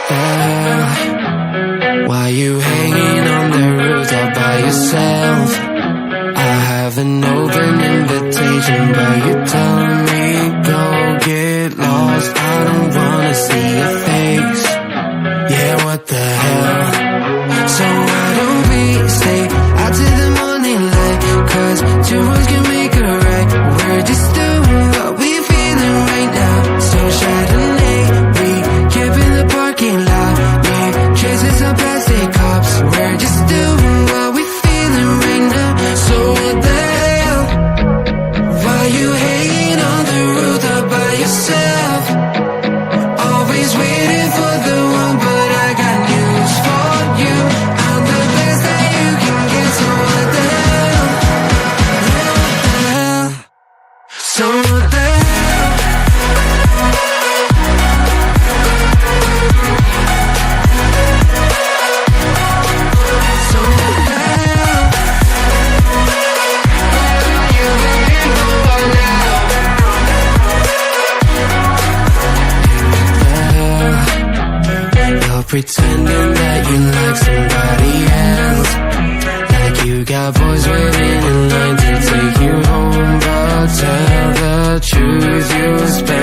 the hell? Why you hanging on the roof all by yourself? I have an open invitation, but you're telling me go get lost. I don't wanna see your face. Yeah, what the hell? So why don't we stay out till the morning light? Cause two words can make a right. We're just doing what we feeling right now. So Chardonnay, we camp in the parking lot. Leave traces of plastic cups. We're just doing what we feeling right now. So what the hell? Why you hanging on the roof all by yourself? Always waiting for the one, but I got news for you. I'm the best that you can get. So what the hell? Yeah, what the hell? So what the hell? So what the hell? What are you waiting for now? You're pretending that you like somebody else, like you got boys waiting in line to take you home. But tell the truth, you spend